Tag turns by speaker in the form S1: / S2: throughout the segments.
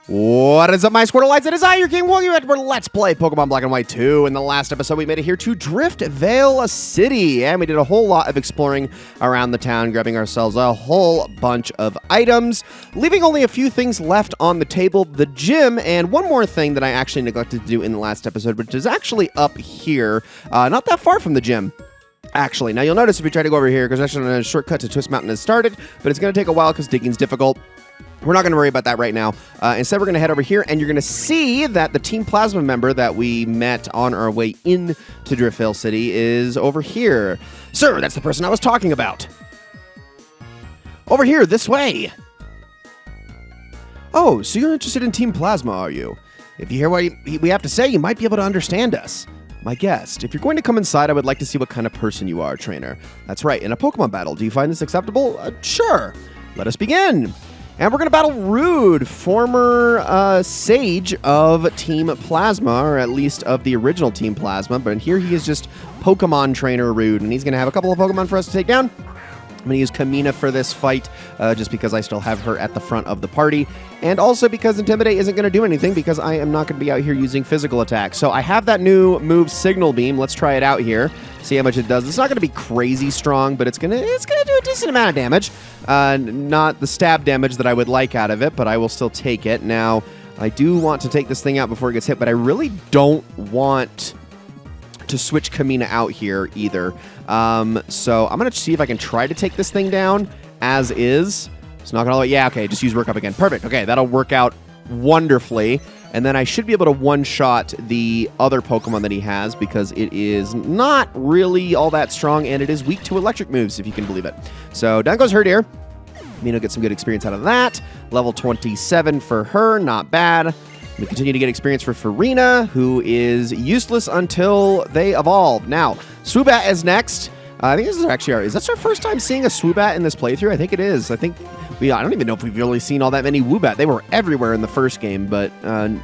S1: What is up, my Squirtleites? It is I, your king. Welcome back to Let's Play Pokemon Black and White 2. In the last episode, we made it here to Driftveil City, and we did a whole lot of exploring around the town, grabbing ourselves a whole bunch of items, leaving only a few things left on the table, the gym, and one more thing that I actually neglected to do in the last episode, which is actually up here, not that far from the gym. Actually, now you'll notice if we try to go over here, because actually a shortcut to Twist Mountain has started, but it's going to take a while because digging's difficult. We're not going to worry about that right now. Instead, we're going to head over here, and you're going to see that the Team Plasma member that we met on our way into Driftveil City is over here. Sir, that's the person I was talking about. Over here, this way. Oh, so you're interested in Team Plasma, are you? If you hear what we have to say, you might be able to understand us. My guest, if you're going to come inside, I would like to see what kind of person you are, trainer. That's right, in a Pokemon battle. Do you find this acceptable? Sure. Let us begin. And we're going to battle Rude, former sage of Team Plasma, or at least of the original Team Plasma. But here he is just Pokemon trainer Rude, and he's going to have a couple of Pokemon for us to take down. I'm going to use Kamina for this fight, just because I still have her at the front of the party. And also because Intimidate isn't going to do anything, because I am not going to be out here using physical attacks. So I have that new move, Signal Beam. Let's try it out here. See how much it does. It's not going to be crazy strong, but it's gonna do a decent amount of damage. Not the stab damage that I would like out of it, but I will still take it. Now, I do want to take this thing out before it gets hit, but I really don't want to switch Kamina out here either. So I'm going to see if I can try to take this thing down as is. It's not going to... Yeah, okay, just use Work Up again. Perfect. Okay, that'll work out wonderfully. And then I should be able to one-shot the other Pokemon that he has because it is not really all that strong, and it is weak to electric moves, if you can believe it. So down goes Herdier. Mino gets some good experience out of that. Level 27 for her, not bad. We continue to get experience for Farina, who is useless until they evolve. Now, Swoobat is next. I think this is actually is this our first time seeing a Swoobat in this playthrough? I think it is. I don't even know if we've really seen all that many Woobat. They were everywhere in the first game, but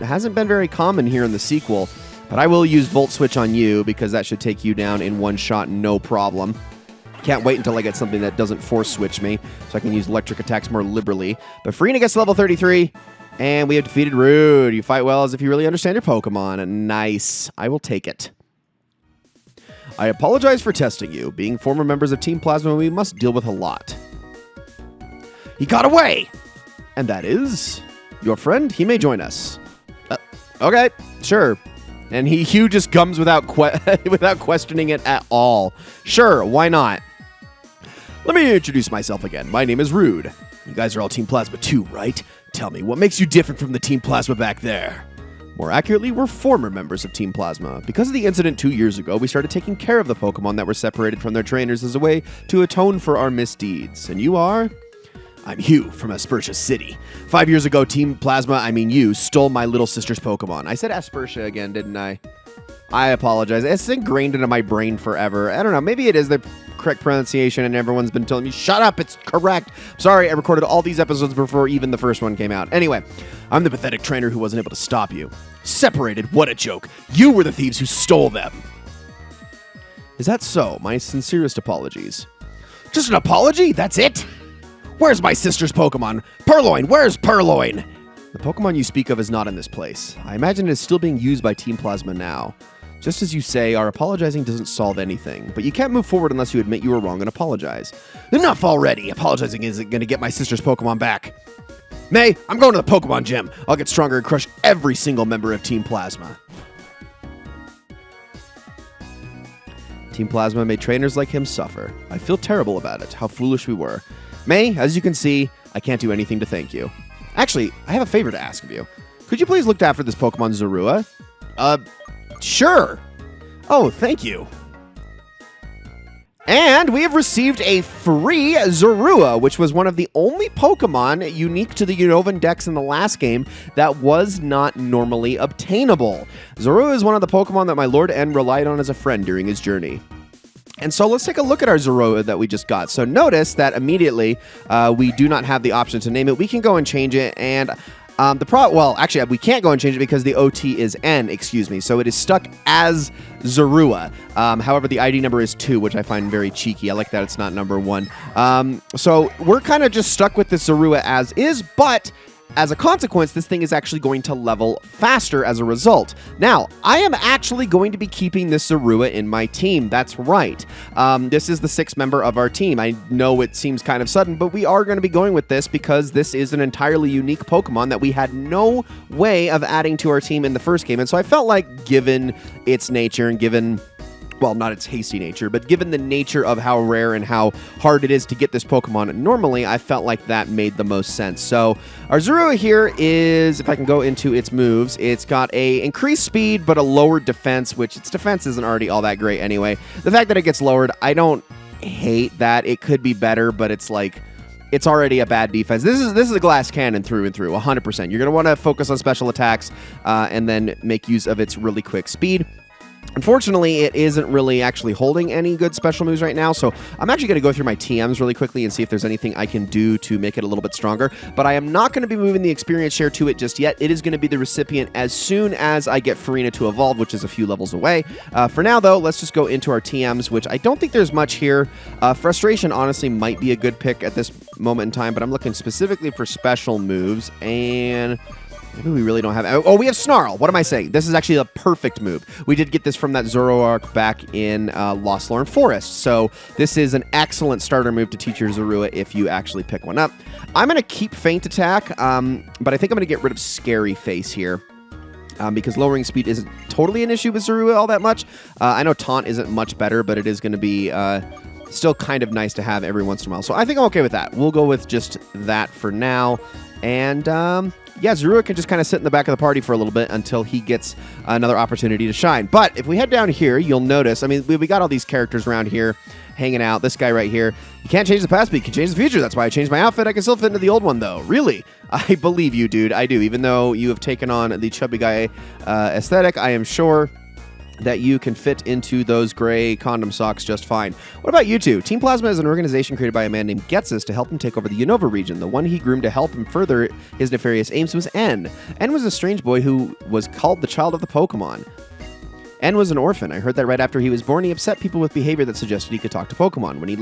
S1: hasn't been very common here in the sequel. But I will use Volt Switch on you because that should take you down in one shot, no problem. Can't wait until I get something that doesn't Force Switch me, so I can use electric attacks more liberally. But Farina gets to level 33, and we have defeated Rude. You fight well as if you really understand your Pokemon. Nice. I will take it. I apologize for testing you. Being former members of Team Plasma, we must deal with a lot. He got away! And that is your friend. He may join us. Okay, sure. And Hugh just comes without without questioning it at all. Sure, why not? Let me introduce myself again. My name is Rude. You guys are all Team Plasma too, right? Tell me, what makes you different from the Team Plasma back there? More accurately, we're former members of Team Plasma. Because of the incident 2 years ago, we started taking care of the Pokemon that were separated from their trainers as a way to atone for our misdeeds. And you are? I'm Hugh from Aspertia City. 5 years ago, Team Plasma, I mean you, stole my little sister's Pokemon. I said Aspertia again, didn't I? I apologize. It's ingrained into my brain forever. I don't know. Maybe it is the correct pronunciation and everyone's been telling me, shut up, it's correct. Sorry, I recorded all these episodes before even the first one came out. Anyway, I'm the pathetic trainer who wasn't able to stop you. Separated? What a joke. You were the thieves who stole them. Is that so? My sincerest apologies. Just an apology? That's it? Where's my sister's Pokemon? Purloin, where's Purloin? The Pokemon you speak of is not in this place. I imagine it is still being used by Team Plasma now. Just as you say, our apologizing doesn't solve anything, but you can't move forward unless you admit you were wrong and apologize. Enough already! Apologizing isn't going to get my sister's Pokemon back. May, I'm going to the Pokemon gym. I'll get stronger and crush every single member of Team Plasma. Team Plasma made trainers like him suffer. I feel terrible about it. How foolish we were. May, as you can see, I can't do anything to thank you. Actually, I have a favor to ask of you. Could you please look after this Pokemon Zorua? Sure. Oh, thank you. And we have received a free Zorua, which was one of the only Pokemon unique to the Unovan Dex in the last game that was not normally obtainable. Zorua is one of the Pokemon that my Lord N relied on as a friend during his journey. And so let's take a look at our Zorua that we just got. So notice that immediately we do not have the option to name it. We can go and change it, and actually, we can't go and change it because the OT is N, excuse me. So it is stuck as Zorua. However, the ID number is 2, which I find very cheeky. I like that it's not number 1. So we're kind of just stuck with this Zorua as is, but as a consequence, this thing is actually going to level faster as a result. Now, I am actually going to be keeping this Zorua in my team. That's right. This is the 6th member of our team. I know it seems kind of sudden, but we are going to be going with this because this is an entirely unique Pokemon that we had no way of adding to our team in the first game. And so I felt like, given its nature and given... well, not its hasty nature, but given the nature of how rare and how hard it is to get this Pokemon normally, I felt like that made the most sense. So our Zorua here is, if I can go into its moves, it's got a increased speed, but a lowered defense, which its defense isn't already all that great anyway. The fact that it gets lowered, I don't hate that. It could be better, but it's like... it's already a bad defense. This is a glass cannon through and through, 100%. You're going to want to focus on special attacks and then make use of its really quick speed. Unfortunately, it isn't really actually holding any good special moves right now, so I'm actually going to go through my TMs really quickly and see if there's anything I can do to make it a little bit stronger, but I am not going to be moving the experience share to it just yet. It is going to be the recipient as soon as I get Farina to evolve, which is a few levels away. For now, though, let's just go into our TMs, which I don't think there's much here. Frustration, honestly, might be a good pick at this moment in time, but I'm looking specifically for special moves, and... maybe we really don't have... oh, we have Snarl. What am I saying? This is actually a perfect move. We did get this from that Zoroark back in Lost Lorn Forest. So this is an excellent starter move to teach your Zorua if you actually pick one up. I'm going to keep Feint Attack, but I think I'm going to get rid of Scary Face here. Because lowering speed isn't totally an issue with Zorua all that much. I know Taunt isn't much better, but it is going to be... still kind of nice to have every once in a while. So I think I'm okay with that. We'll go with just that for now. And, yeah, Zorua can just kind of sit in the back of the party for a little bit until he gets another opportunity to shine. But if we head down here, you'll notice, I mean, we got all these characters around here hanging out. This guy right here, you can't change the past, but you can change the future. That's why I changed my outfit. I can still fit into the old one, though. Really? I believe you, dude. I do. Even though you have taken on the chubby guy aesthetic, I am sure that you can fit into those gray condom socks just fine. What about you two? Team Plasma is an organization created by a man named Getsus to help him take over the Unova region. The one he groomed to help him further his nefarious aims was N. N was a strange boy who was called the child of the Pokemon. N was an orphan. I heard that right after he was born, he upset people with behavior that suggested he could talk to Pokemon. When he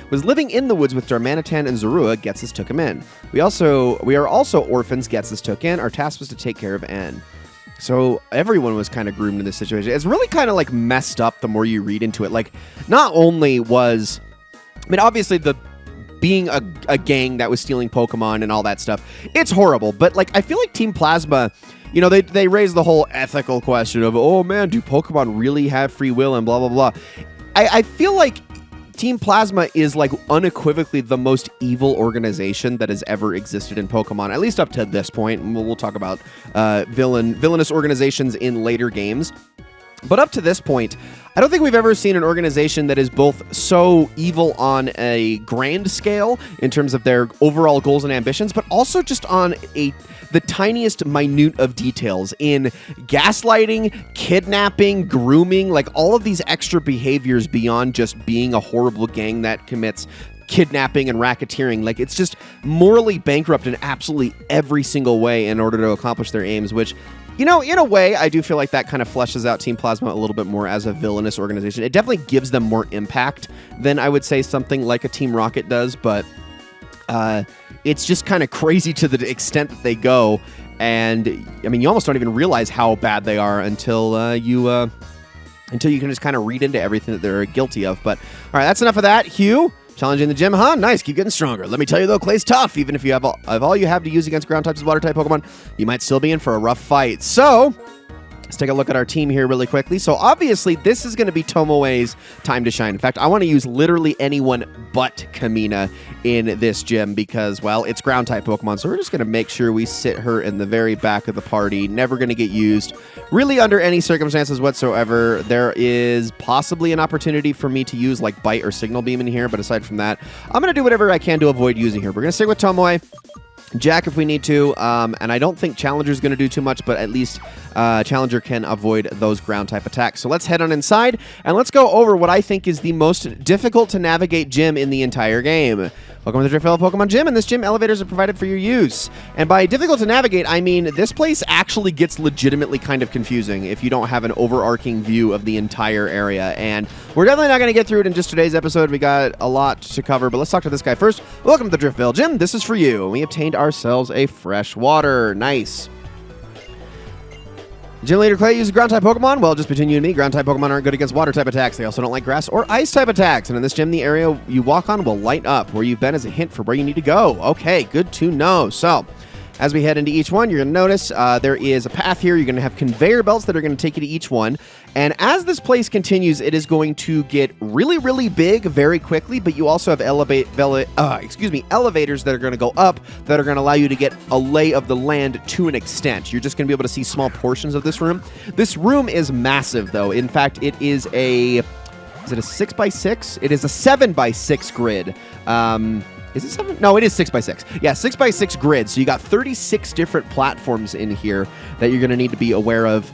S1: was living in the woods with Darmanitan and Zorua, Getsus took him in. We are also orphans Getsus took in. Our task was to take care of N. So everyone was kind of groomed in this situation. It's really kind of like messed up the more you read into it. Like, not only was, I mean, obviously being a gang that was stealing Pokemon and all that stuff, it's horrible. But like, I feel like Team Plasma, you know, they raise the whole ethical question of, oh man, do Pokemon really have free will and blah, blah, blah. I feel like Team Plasma is like unequivocally the most evil organization that has ever existed in Pokemon, at least up to this point. And we'll talk about villainous organizations in later games. But up to this point, I don't think we've ever seen an organization that is both so evil on a grand scale in terms of their overall goals and ambitions, but also just on the tiniest minute of details in gaslighting, kidnapping, grooming, like all of these extra behaviors beyond just being a horrible gang that commits kidnapping and racketeering. Like, it's just morally bankrupt in absolutely every single way in order to accomplish their aims, which, you know, in a way, I do feel like that kind of fleshes out Team Plasma a little bit more as a villainous organization. It definitely gives them more impact than I would say something like a Team Rocket does, but it's just kind of crazy to the extent that they go. And, I mean, you almost don't even realize how bad they are until you can just kind of read into everything that they're guilty of. But, all right, that's enough of that. Hugh? Challenging the gym, huh? Nice, keep getting stronger. Let me tell you, though, Clay's tough. Even if you have all you have to use against ground types and water type Pokemon, you might still be in for a rough fight. So, let's take a look at our team here really quickly. So, obviously, this is going to be Tomoe's time to shine. In fact, I want to use literally anyone but Kamina in this gym because, well, it's ground type Pokemon. So, we're just going to make sure we sit her in the very back of the party. Never going to get used really under any circumstances whatsoever. There is possibly an opportunity for me to use like Bite or Signal Beam in here, but aside from that, I'm going to do whatever I can to avoid using her. We're going to stick with Tomoe. Jack if we need to, and I don't think Challenger's going to do too much, but at least Challenger can avoid those ground type attacks. So let's head on inside, and let's go over what I think is the most difficult to navigate gym in the entire game. Welcome to the Driftveil Pokemon Gym, and this gym elevators are provided for your use. And by difficult to navigate, I mean this place actually gets legitimately kind of confusing if you don't have an overarching view of the entire area. And we're definitely not going to get through it in just today's episode. We got a lot to cover, but let's talk to this guy first. Welcome to the Driftveil Gym. This is for you. We obtained ourselves a fresh water. Nice. Gym Leader Clay uses ground-type Pokemon. Well, just between you and me, ground-type Pokemon aren't good against water-type attacks. They also don't like grass or ice-type attacks. And in this gym, the area you walk on will light up. Where you've been is a hint for where you need to go. Okay, good to know. So, as we head into each one, you're going to notice there is a path here. You're going to have conveyor belts that are going to take you to each one. And as this place continues, it is going to get really, really big very quickly. But you also have elevators that are going to go up that are going to allow you to get a lay of the land to an extent. You're just going to be able to see small portions of this room. This room is massive, though. In fact, it is a... Is it a 6x6? It is a 7x6 grid. Is it 7? No, it is 6x6. Yeah, 6x6 grid. So you got 36 different platforms in here that you're going to need to be aware of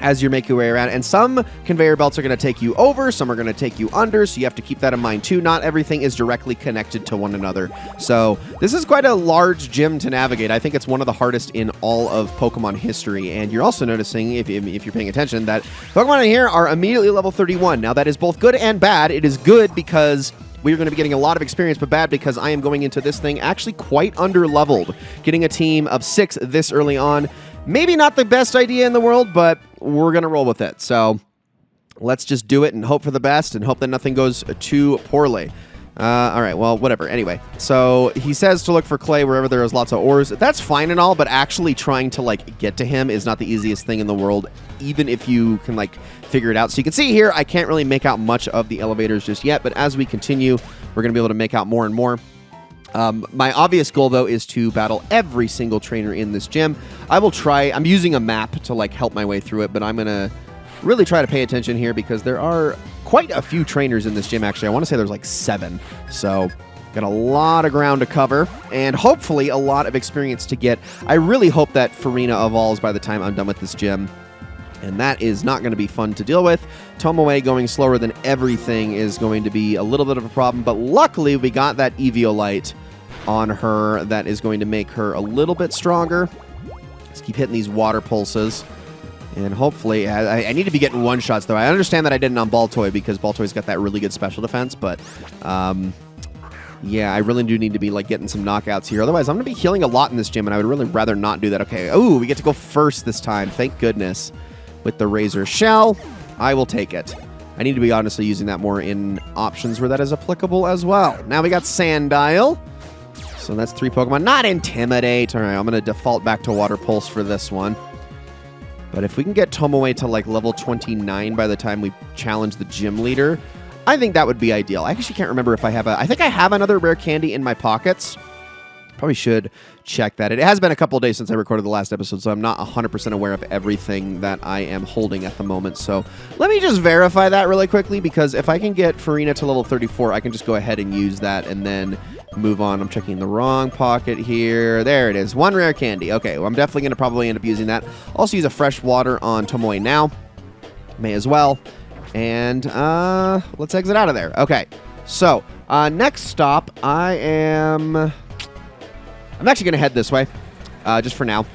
S1: as you're making your way around. And some conveyor belts are going to take you over, some are going to take you under, so you have to keep that in mind too. Not everything is directly connected to one another. So this is quite a large gym to navigate. I think it's one of the hardest in all of Pokemon history. And you're also noticing, if you're paying attention, that Pokemon in here are immediately level 31. Now that is both good and bad. It is good because we're going to be getting a lot of experience, but bad because I am going into this thing actually quite under-leveled. Getting a team of 6 this early on, maybe not the best idea in the world, but we're going to roll with it. So let's just do it and hope for the best and hope that nothing goes too poorly. All right, well, whatever. Anyway, so he says to look for clay wherever there is lots of ores. That's fine and all, but actually trying to, get to him is not the easiest thing in the world, even if you can, figure it out. So you can see here, I can't really make out much of the elevators just yet, but as we continue, we're going to be able to make out more and more. My obvious goal, though, is to battle every single trainer in this gym. I will try. I'm using a map to, help my way through it, but I'm going to really try to pay attention here because there are quite a few trainers in this gym, actually. I want to say there's 7. So got a lot of ground to cover and hopefully a lot of experience to get. I really hope that Farina evolves by the time I'm done with this gym. And that is not going to be fun to deal with. Tomoe going slower than everything is going to be a little bit of a problem. But luckily, we got that Eviolite on her that is going to make her a little bit stronger. Let's keep hitting these water pulses. And hopefully, I need to be getting one-shots, though. I understand that I didn't on Baltoy because Baltoy's got that really good special defense. But, yeah, I really do need to be, getting some knockouts here. Otherwise, I'm going to be healing a lot in this gym, and I would really rather not do that. Okay, ooh, we get to go first this time. Thank goodness. With the Razor Shell, I will take it. I need to be honestly using that more in options where that is applicable as well. Now we got Sandile. So that's 3 Pokemon. Not Intimidate. All right, I'm going to default back to Water Pulse for this one. But if we can get Tomoe to level 29 by the time we challenge the gym leader, I think that would be ideal. I actually can't remember if I have I think I have another rare candy in my pockets. Probably should check that. It has been a couple of days since I recorded the last episode, so I'm not 100% aware of everything that I am holding at the moment. So let me just verify that really quickly, because if I can get Farina to level 34, I can just go ahead and use that and then move on. I'm checking the wrong pocket here. There it is. 1 rare candy. Okay, well, I'm definitely going to probably end up using that. Also use a fresh water on Tomoe now. May as well. And let's exit out of there. Okay, so next stop, I'm actually going to head this way, just for now.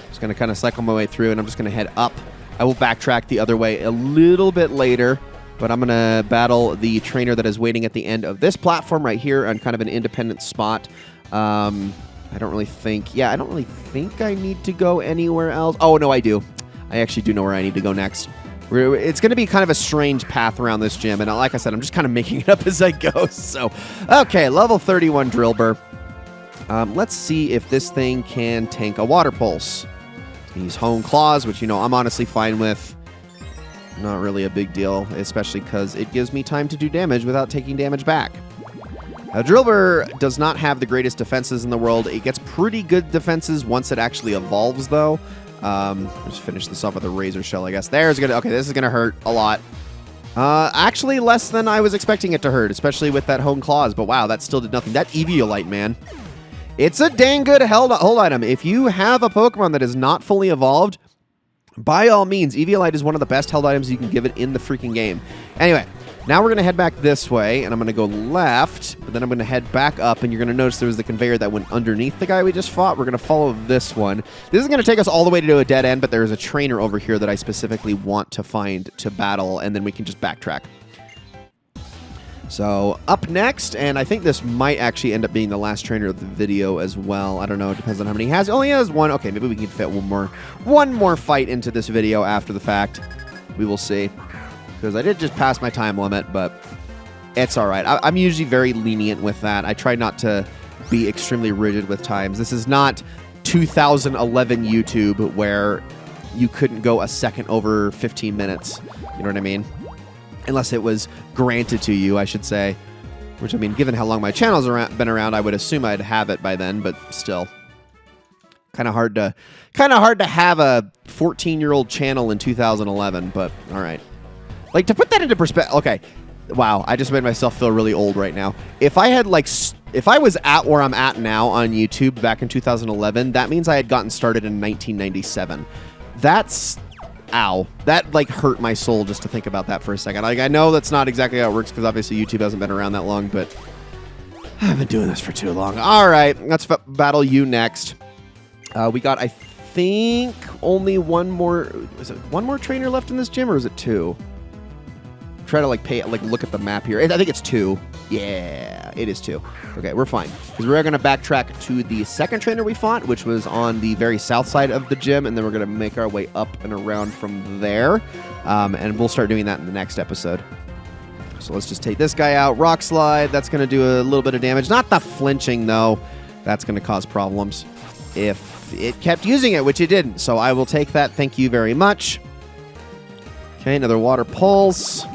S1: Just going to kind of cycle my way through, and I'm just going to head up. I will backtrack the other way a little bit later, but I'm going to battle the trainer that is waiting at the end of this platform right here on kind of an independent spot. I don't really think I need to go anywhere else. Oh, no, I do. I actually do know where I need to go next. It's going to be kind of a strange path around this gym, and like I said, I'm just kind of making it up as I go. So, okay, level 31 Drillbur. Let's see if this thing can tank a Water Pulse. Use Hone Claws, which, I'm honestly fine with. Not really a big deal, especially because it gives me time to do damage without taking damage back. Now, Drillbur does not have the greatest defenses in the world. It gets pretty good defenses once it actually evolves, though. Just finish this off with a Razor Shell, I guess. Okay, this is going to hurt a lot. Actually, less than I was expecting it to hurt, especially with that Hone Claws. But wow, that still did nothing. That Eviolite, man. It's a dang good hold item. If you have a Pokemon that is not fully evolved, by all means, Eviolite is one of the best held items you can give it in the freaking game. Anyway, Now we're going to head back this way, and I'm going to go left, but then I'm going to head back up, and you're going to notice there was the conveyor that went underneath the guy we just fought. We're going to follow this one. This is going to take us all the way to a dead end, but there's a trainer over here that I specifically want to find to battle, and then we can just backtrack. So up next, and I think this might actually end up being the last trainer of the video as well. I don't know. It depends on how many he has. He only has one. Okay, maybe we can fit one more fight into this video after the fact. We will see. Because I did just pass my time limit, but it's all right. I'm usually very lenient with that. I try not to be extremely rigid with times. This is not 2011 YouTube where you couldn't go a second over 15 minutes. You know what I mean? Unless it was granted to you, I should say. Which, I mean, given how long my channel's been around, I would assume I'd have it by then, but still. Kind of hard to have a 14-year-old channel in 2011, but all right. Like, to put that into perspective, okay, wow, I just made myself feel really old right now. If I had, like, if I was at where I'm at now on YouTube back in 2011, that means I had gotten started in 1997. That's, ow, that, like, hurt my soul just to think about that for a second. Like, I know that's not exactly how it works because obviously YouTube hasn't been around that long, but I've been doing this for too long. All right, let's battle you next. We got, I think, only one more, is it one more trainer left in this gym, or is it two? Try to look at the map here. I think it's two. Yeah, it is two. Okay, we're fine. Because we're going to backtrack to the second trainer we fought, which was on the very south side of the gym, and then we're going to make our way up and around from there. And we'll start doing that in the next episode. So let's just take this guy out. Rock slide. That's going to do a little bit of damage. Not the flinching, though. That's going to cause problems if it kept using it, which it didn't. So I will take that. Thank you very much. Okay, another water pulse.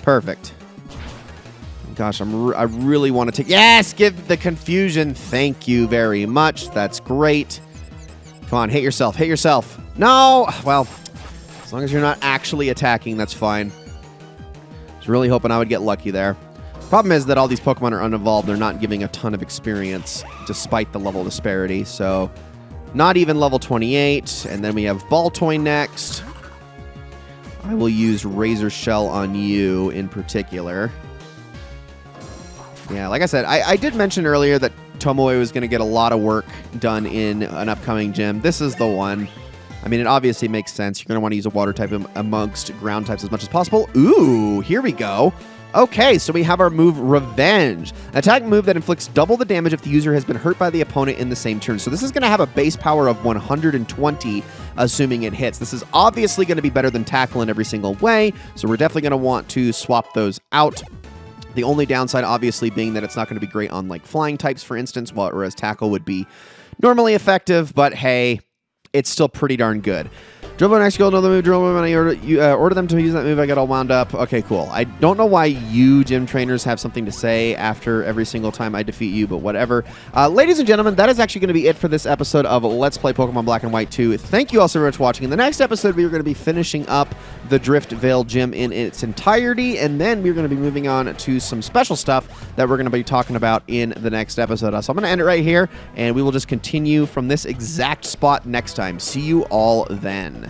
S1: Perfect. Gosh, I really want to take... Yes! Give the confusion. Thank you very much. That's great. Come on, hit yourself. Hit yourself. No! Well, as long as you're not actually attacking, that's fine. I was really hoping I would get lucky there. Problem is that all these Pokemon are unevolved. They're not giving a ton of experience, despite the level disparity. So, not even level 28. And then we have Baltoy next. I will use Razor Shell on you in particular. Yeah, like I said, I did mention earlier that Tomoe was going to get a lot of work done in an upcoming gym. This is the one. I mean, it obviously makes sense. You're going to want to use a water type amongst ground types as much as possible. Ooh, here we go. Okay, so we have our move, Revenge. An attack move that inflicts double the damage if the user has been hurt by the opponent in the same turn. So this is going to have a base power of 120, assuming it hits. This is obviously going to be better than Tackle in every single way, so we're definitely going to want to swap those out. The only downside, obviously, being that it's not going to be great on, like, flying types, for instance, whereas Tackle would be normally effective, but hey, it's still pretty darn good. Drill next skill, another move, drill when I order them to use that move, I get all wound up. Okay, cool. I don't know why you gym trainers have something to say after every single time I defeat you, but whatever. Ladies and gentlemen, that is actually going to be it for this episode of Let's Play Pokemon Black and White 2. Thank you all so much for watching. In the next episode, we are going to be finishing up the Driftveil Gym in its entirety, and then we're going to be moving on to some special stuff that we're going to be talking about in the next episode. So I'm going to end it right here, and we will just continue from this exact spot next time. See you all then.